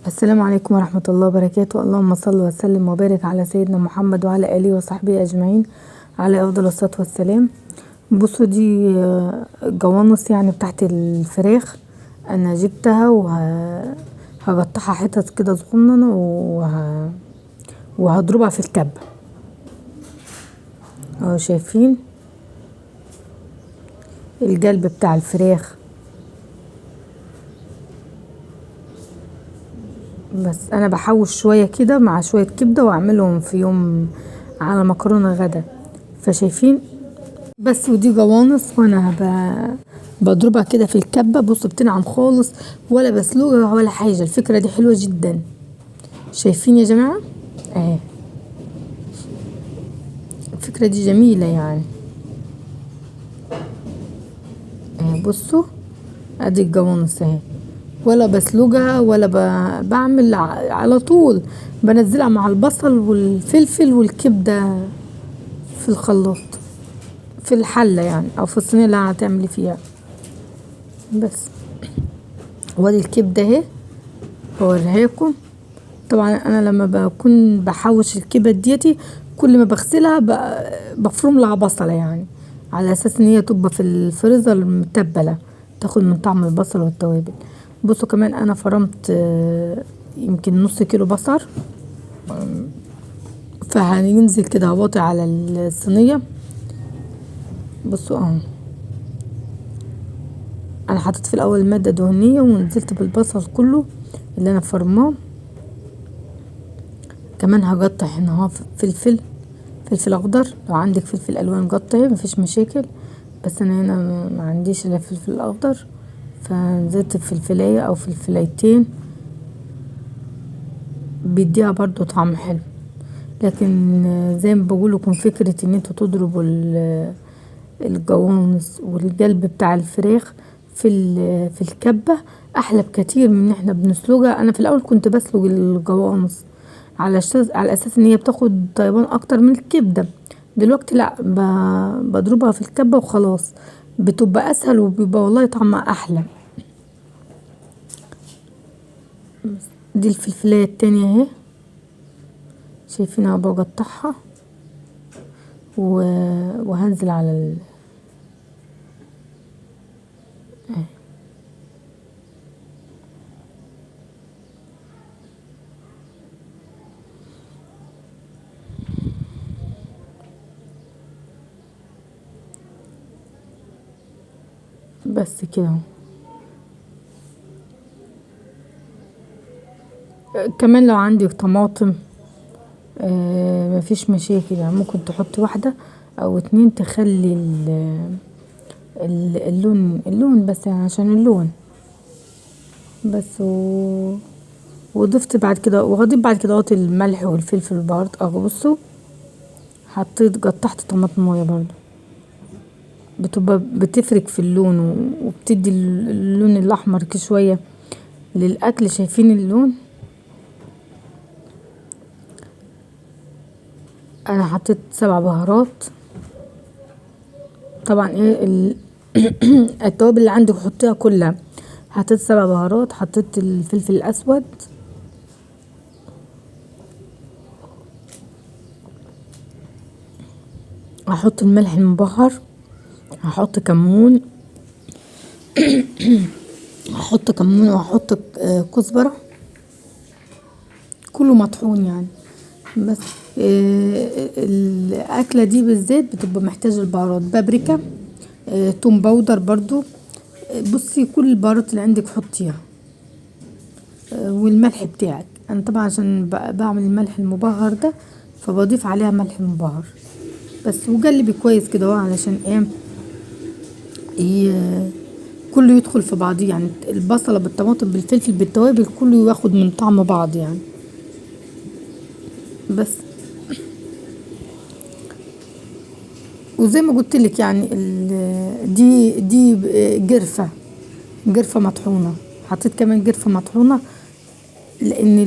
السلام عليكم ورحمة الله وبركاته. اللهم صل وسلم وبارك على سيدنا محمد وعلى آله وصحبه أجمعين على أفضل الصلاة والسلام. بصوا دي جوانص يعني بتاعت الفراخ. أنا جبتها وهقطعها حتت كده صغننة وهضربها في الكبة اهو. شايفين القلب بتاع الفراخ؟ بس انا بحوش شويه كده مع شويه كبده واعملهم في يوم على مكرونه غدا. فشايفين بس. ودي جوانص وانا بضربها كده في الكبه. بصوا بتنعم خالص ولا بسلوقها ولا حاجه. الفكره دي حلوه جدا. شايفين يا جماعه اهي؟ الفكره دي جميله يعني اهي. بصوا ادي الجوانص اهي، ولا بسلقها ولا بعمل على طول بنزلها مع البصل والفلفل والكبدة في الخلاط في الحلة يعني او في الصينية اللي هتعملي فيها. بس وادي الكبدة اهي بوريها لكم. طبعا انا لما بكون بحوش الكبد ديتي كل ما بغسلها بفرم لها بصلة يعني على اساس ان هي تبقى في الفريزر متبلة تاخد من طعم البصل والتوابل. بصوا كمان انا فرمت يمكن نص كيلو بصل. فهننزل كده واطي على الصينية. بصوا اهو انا حطيت في الاول مادة دهنية ونزلت بالبصل كله اللي انا فرماه. كمان هقطع هنا اهو فلفل اخضر. لو عندك فلفل الوان قطعي مفيش مشاكل، بس انا هنا ما عنديش الا فلفل اخضر فنزلت بفلفلايه او فلفلايتين بيديها برضو طعم حلو. لكن زي ما بقول لكم فكره ان انتوا تضربوا الجوانص والقلب بتاع الفراخ في الكبه احلى بكتير من ان احنا بنسلقها. انا في الاول كنت بسلق الجوانص على اساس ان هي بتاخد طيبان اكتر من الكبده. دلوقتي لا، بضربها في الكبه وخلاص بتبقى اسهل وبيبقى والله طعمها احلى. دي الفلفلايه التانية اهي، شايفينها بقطعها وهنزل على بس كده. كمان لو عندك طماطم مفيش مشاكل يعني ممكن تحطي واحدة او اتنين تخلي اللون بس يعني عشان اللون بس. وضفت بعد كده وهضيف بعد كده الملح والفلفل والبهارات اهو. بصوا قطعت طماطمايه برضو بتبقى بتفرق في اللون وبتدي اللون الاحمر كده شويه للاكل. شايفين اللون؟ انا حطيت 7 بهارات. طبعا ايه التوابل اللي عندك حطيها كلها. حطيت 7 بهارات، حطيت الفلفل الاسود، هحط الملح المبهر، هحط كمون هحط كمون وهحط كزبرة كله مطحون يعني. بس الاكله دي بالذات بتبقى محتاجه البهارات بابريكا، توم باودر برضو. بصي كل البهارات اللي عندك حطيها والملح بتاعك. انا طبعا عشان بعمل الملح المبهر ده فبضيف عليها ملح مبهر بس. وقلبي كويس كده اهو علشان ايه كله يدخل في بعضيه يعني البصله بالطماطم بالفلفل بالتوابل كله ياخد من طعم بعض يعني. بس وزي ما قلت لك يعني دي جرفه مطحونه. حطيت كمان جرفه مطحونه لان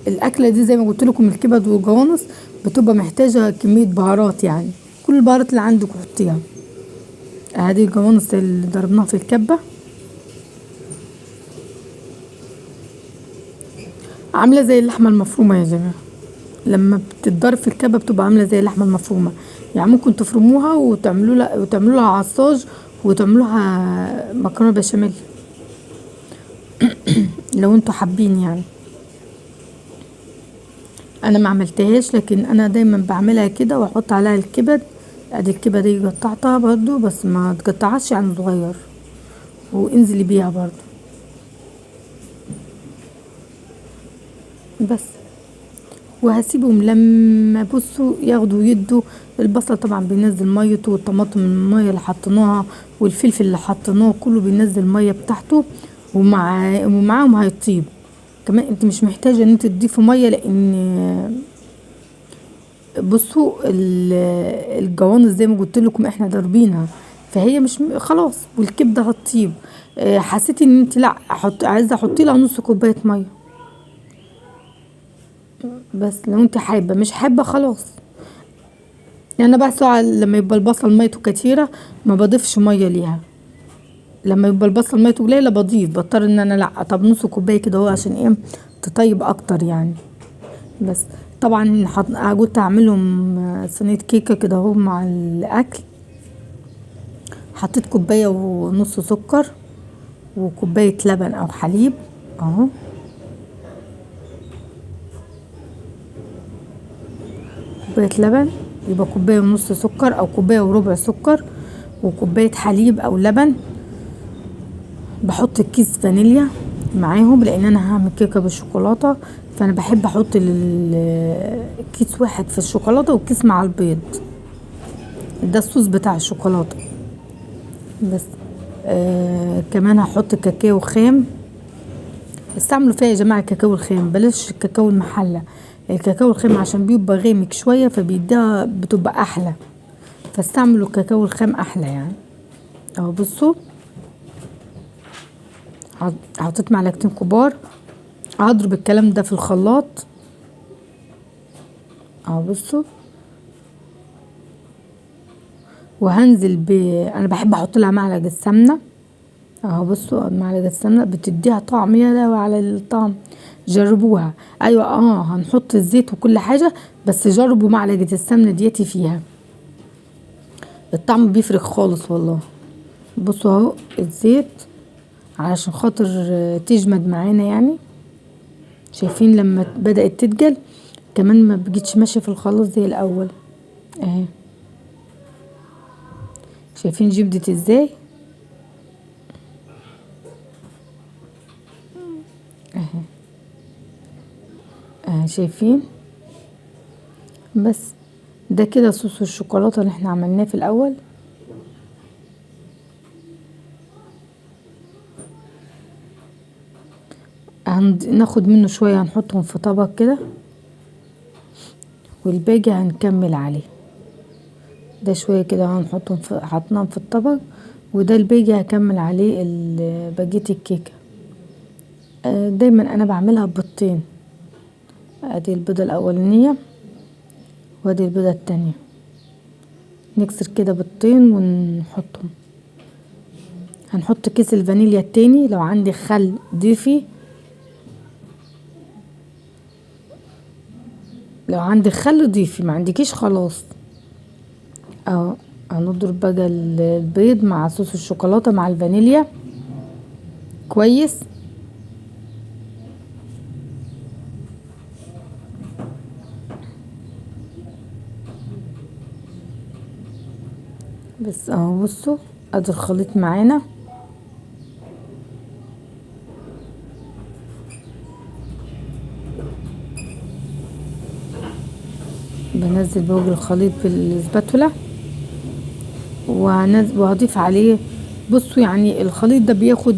الاكله دي زي ما قلت لكم الكبد والجوانص بتبقى محتاجه كميه بهارات يعني. كل البهارات اللي عندك حطيها. ادي الجوانص اللي ضربناها في الكبه عاملة زي اللحمة المفرومة يا جماعة، لما بتتضرب في الكبة بتبقى عاملة زي اللحمة المفرومة. يعني ممكن تفرموها وتعملوا لها عصاج وتعملوها مكرونة بشاميل لو انتوا حابين يعني. انا ما عملتهاش، لكن انا دايما بعملها كده واحط عليها الكبد. ادي الكبد دي قطعتها برضو، بس ما تقطعهاش يعني صغير، وانزلي بيها برضو بس. وهسيبهم لما بصوا ياخدوا ويدوا. البصل طبعا بينزل ميته، والطماطم المية اللي حطيناها، والفلفل اللي حطيناه كله بينزل مية بتاعته، ومعاهم هيطيب. كمان انت مش محتاجة ان انت تضيفي مية، لان بصوا الجوانص زي ما قلت لكم احنا ضاربينها، فهي مش خلاص، والكبدة هتطيب. حسيتي ان انت لا عايزة احطي لها نص كوباية مية بس. لو انت حابة، مش حابة خلاص. يعني انا بس لما يبقى البصل ميته كتيرة ما بضيفش مية ليها. لما يبقى البصل ميته قليلة بضطر ان انا لا، طب نص كوباية كده هو عشان ايه تطيب اكتر يعني. بس طبعا قلت اعملهم صينية كيكة كده اهو مع الاكل. حطيت كوباية ونص سكر، وكوباية لبن او حليب اهو. كوباية لبن يبقى كوباية ونص سكر، او كوباية وربع سكر، وكوباية حليب او لبن. بحط كيس فانيليا معاهم، لان انا هعمل كيكة بالشوكولاتة، فانا بحب احط كيس واحد في الشوكولاتة وكيس مع البيض. ده الصوص بتاع الشوكولاتة بس. كمان هحط كاكاو خام. استعملوا فيها يا جماعة الكاكاو الخام، بلاش الكاكاو المحلى. الكاكاو الخام عشان بيبقى غامق شوية فبيديها بتبقى احلى، فاستعملوا الكاكاو الخام احلى يعني. اهو بصوا، حطيت معلقتين كبار. هضرب الكلام ده في الخلاط اهو بصوا. وهنزل انا بحب احط لها معلقة سمنة اهو بصوا. معلقة سمنة بتديها طعم، يا لهوي على الطعم. جربوها. ايوه هنحط الزيت وكل حاجة، بس جربوا معلقة السمنة ديتي فيها، الطعم بيفرق خالص والله. بصوا اهو الزيت علشان خاطر تجمد معانا يعني. شايفين لما بدأت تتجل كمان ما بقتش ماشية في الخلاط زي الاول اهي. شايفين جبدت ازاي اهي شايفين. بس ده كده صوص الشوكولاتة اللي احنا عملناه في الاول. ناخد منه شوية هنحطهم في طبق كده، والباقي هنكمل عليه. ده شوية كده هنحطهم حطناهم في الطبق، وده الباقي هكمل عليه بقية الكيكة. دايما انا بعملها ببيضتين. ادي البيضة الاولانية وادي البيضة التانية. نكسر كده بيضتين ونحطهم. هنحط كيس الفانيليا التاني، لو عندك خل ضيفي، لو عندك خل ضيفي، ما عندكيش خلاص. اهو هنضرب بقى البيض مع صوص الشوكولاتة مع الفانيليا كويس. بس اهو بصوا ادي الخليط معانا. بنزل بوجه الخليط بالسباتولا وهضيف عليه. بصوا يعني الخليط ده بياخد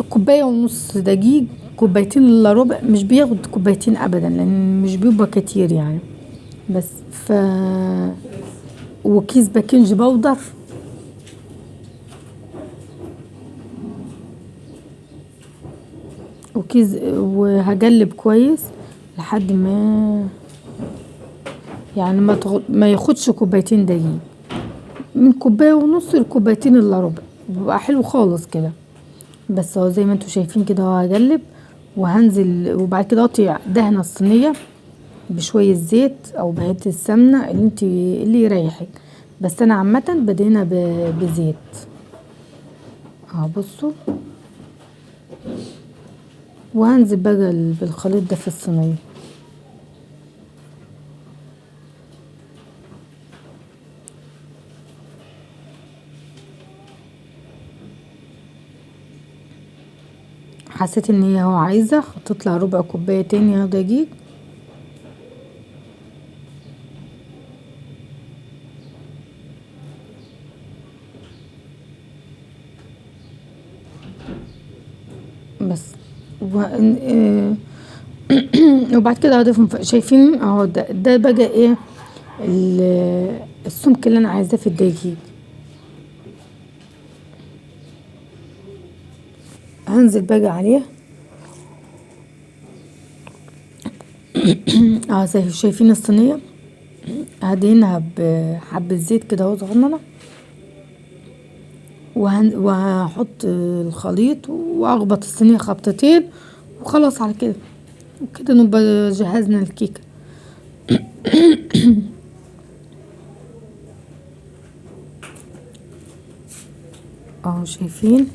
كوباية ونص دقيق، كوبايتين الا ربع، مش بياخد كوبايتين ابدا لان مش بيبقى كتير يعني. بس وكيس باكنج باودر وهقلب كويس لحد ما يعني ما ياخدش كوبايتين دقيق. من كوباية ونص لكوبايتين الا ربع بيبقى حلو خالص كده. بس اهو زي ما انتوا شايفين كده اهو هقلب وهنزل، وبعد كده اقطع دهنة الصينية بشوية زيت او بحتة السمنة اللي يريحك، بس انا عامة بدهنها بزيت اهو بصوا. وهنزل بقى بالخليط ده في الصينية. حسيت ان هي اهو عايزة تطلع ربع كوباية تاني اهو دقيق. بس وبعد كده هضيف شايفين اهو ده بقى ايه السمك اللي انا عايزاه في الدقيق. هنزل بقى عليه اه زي شايفين الصينية هدهنها بحبة زيت كده اهو صغننة، وهحط الخليط واخبط الصينية خبطتين وخلاص على كده، وكده نبقى جهزنا الكيكة. اهو شايفين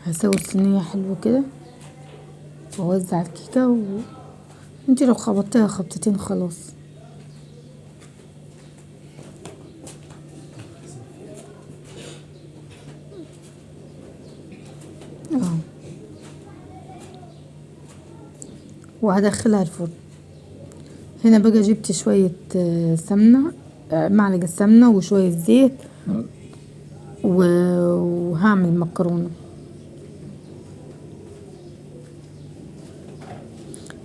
هسوي الصينية حلو كده واوزع الكيكة انتي لو خبطتها خبطتين خلاص. اه وهدخلها الفرن. هنا بقى جبت شوية سمنة، معلقة سمنة وشوية زيت وهعمل مكرونة.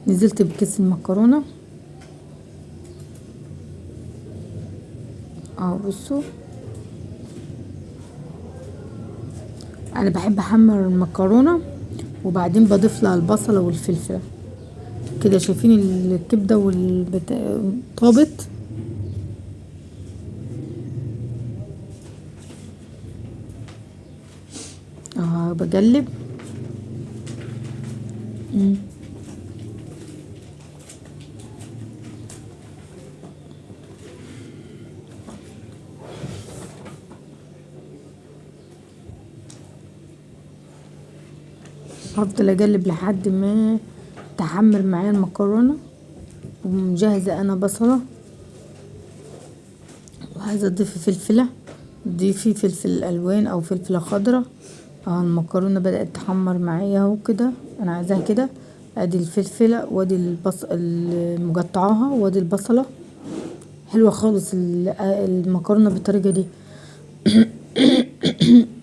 نزلت بكيس المكرونة اه بصوا. انا بحب احمر المكرونة وبعدين بضيف لها البصلة والفلفل كده. شايفين الكبدة طابت اه بقلب. هفضل اقلب لحد ما تحمر معايا المكرونة. ومجهزة انا بصلة، وعايزة اضيف فلفلة، ضيفي فلفل الوان او فلفلة خضرة. المكرونة بدأت تحمر معايا اهو كده، انا عايزاها كده. ادي الفلفلة وادي مقطعاها وادي البصلة. حلوة خالص المكرونة بالطريقة دي.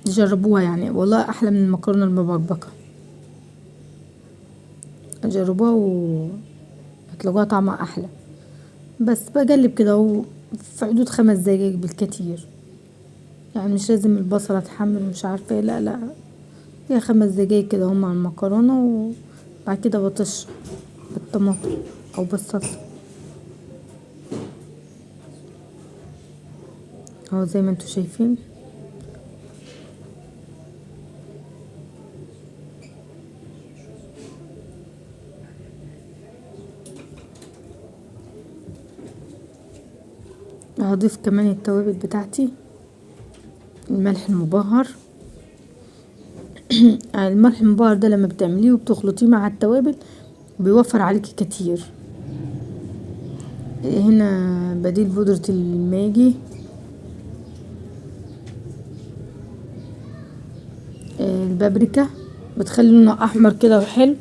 جربوها يعني والله احلى من المكرونة المبكبكة. جربوها وهتلاقوها طعمها احلى. بس بقلب كده في حدود 5 دقايق بالكتير، يعني مش لازم البصلة تحمر مش عارفة ايه، لا هي 5 دقايق كده هم على المكرونة. وبعد كده بطش بالطماطم او بالصلصة اهو زي ما انتوا شايفين. هضيف كمان التوابل بتاعتي، الملح المبهر. الملح المبهر ده لما بتعمليه وبتخلطيه مع التوابل بيوفر عليكي كتير. هنا بديل بودرة الماجي، البابريكا بتخلي لونه احمر كده وحلو.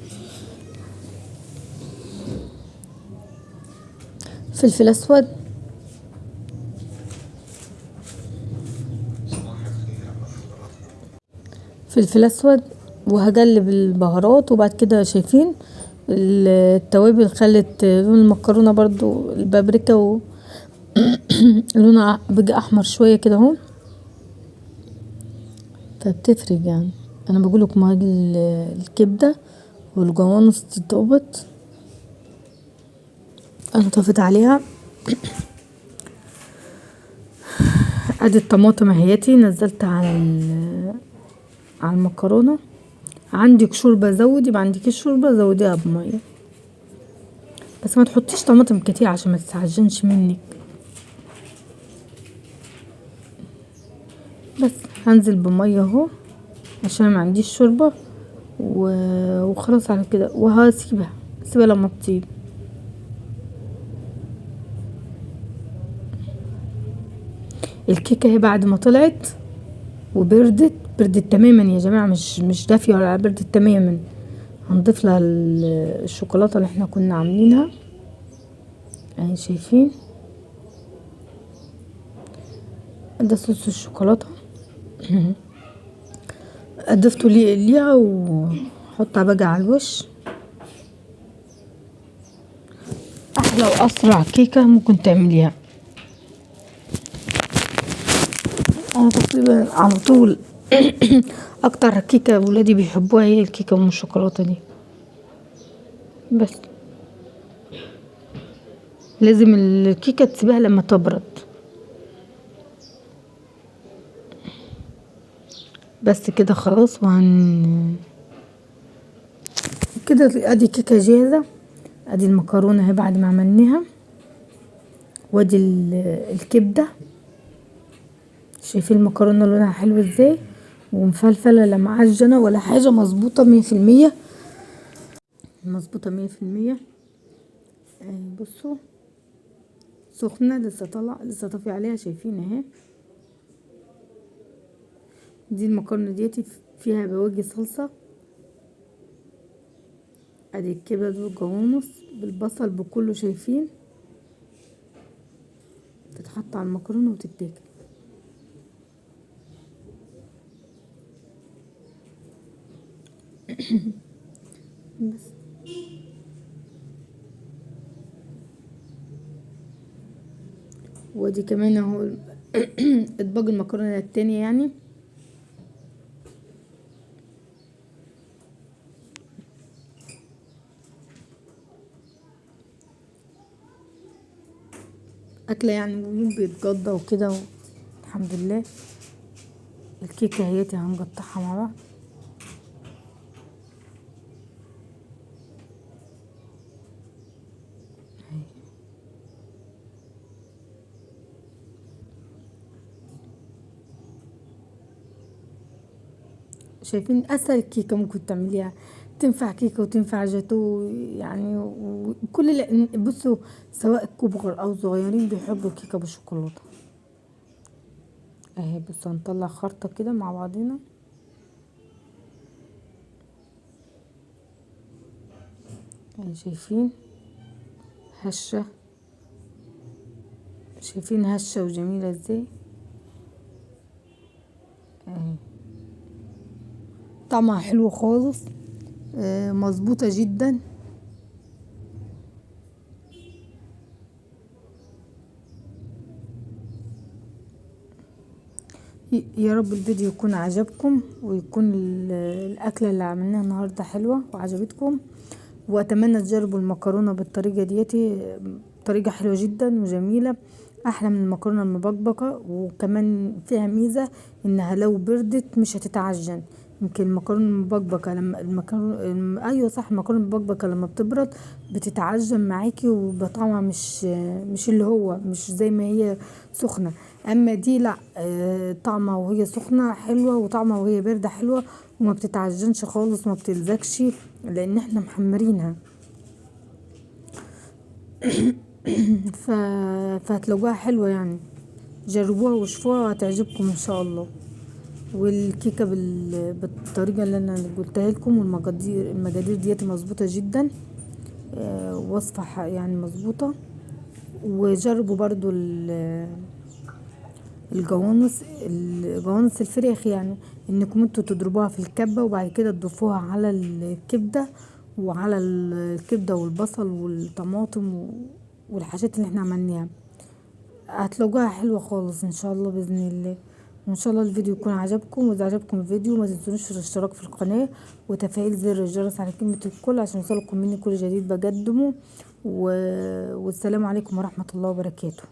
فلفل اسود، فلفل اسود، وهقلب البهارات. وبعد كده شايفين التوابل خلت لون المكرونة برضو البابريكا لونها بقى احمر شوية كده اهو، فبتفرق يعني. انا بقولكم هاجي الكبدة والجوانص تتضبط، انا طفيت عليها. ادي الطماطم اهيتي نزلت على المكرونة. عندك شوربة زودي، ما عندكيش شوربة زوديها بمية، بس ما تحطيش طماطم كتير عشان ما تتعجنش منك. بس هنزل بمية اهو عشان ما عنديش شوربة وخلاص على كده، وهسيبها لما تطيب. الكيكة اهي بعد ما طلعت وبردت، تماما يا جماعة، مش دافية ولا بردت تماما. هنضيف لها الشوكولاتة اللي احنا كنا عاملينها اهي، شايفين ده صوص الشوكولاتة. ضفته ليها وحطها بقى على الوش. احلى واسرع كيكة ممكن تعمليها. انا تقريبا على طول اكتر كيكة ولادي بيحبوها هي الكيكة ام الشوكولاتة دي. بس لازم الكيكة تسيبها لما تبرد. بس كده خلاص. كده ادي كيكة جاهزة. ادي المكرونة اهي بعد ما عملناها، وادي الكبدة. شايفين المكرونة لونها حلو ازاي ومفلفلة، لا معجنة ولا حاجة، مظبوطة 100%، مظبوطة 100%. بصوا سخنة لسه طافية عليها، شايفين اهي. دي المكرونة ديتي فيها بواقي صلصة. ادي الكبد والجوانص بالبصل بكله، شايفين تتحط على المكرونة وتتاكل. بس ودي كمان اهو اطباق المكرونة التانية يعني. اكلة يعني يوم بيتقضى وكده الحمد لله. الكيكة اهيتي هنقطعها مع بعض. شايفين اسهل كيكة ممكن تعمليها، تنفع كيكة وتنفع جاتو يعني. وكل بصوا سواء كبار او صغيرين بيحبوا الكيكة بالشوكولاتة اهي. بس هنطلع خرطة كده مع بعضنا. اهي شايفين هشة، شايفين هشة وجميلة ازاي اهي. طعمها حلو خالص، مظبوطة جدا. يا رب الفيديو يكون عجبكم، ويكون الأكلة اللي عملناها النهاردة حلوة وعجبتكم. وأتمنى تجربوا المكرونة بالطريقة ديتي، طريقة حلوة جدا وجميلة، أحلى من المكرونة المبكبكة. وكمان فيها ميزة إنها لو بردت مش هتتعجن. يمكن المكرونة المبكبكة لما أيوة صح، المكرونة المبكبكة لما بتبرد بتتعجن معاكي وبطعمها مش اللي هو مش زي ما هي سخنة. اما دي لا، طعمها وهي سخنة حلوة، وطعمها وهي باردة حلوة، وما بتتعجنش خالص وما بتلزقش لان احنا محمرينها. فهتلاقوها حلوة يعني. جربوها وشوفوها وهتعجبكم ان شاء الله. والكيكة بالطريقة اللي انا قلتها لكم، المقادير ديتي مظبوطة جدا، وصفة يعني مظبوطة. وجربوا برضو الجوانص الفراخ يعني، انكم انتوا تضربوها في الكبة وبعد كده تضيفوها على الكبدة، وعلى الكبدة والبصل والطماطم والحاجات اللي احنا عملناها، هتلاقوها حلوة خالص ان شاء الله بإذن الله. وان شاء الله الفيديو يكون عجبكم، واذا عجبكم الفيديو ما تنسونوش الاشتراك في القناة وتفعيل زر الجرس على كلمة الكل عشان يوصلكم مني كل جديد بقدمه. والسلام عليكم ورحمة الله وبركاته.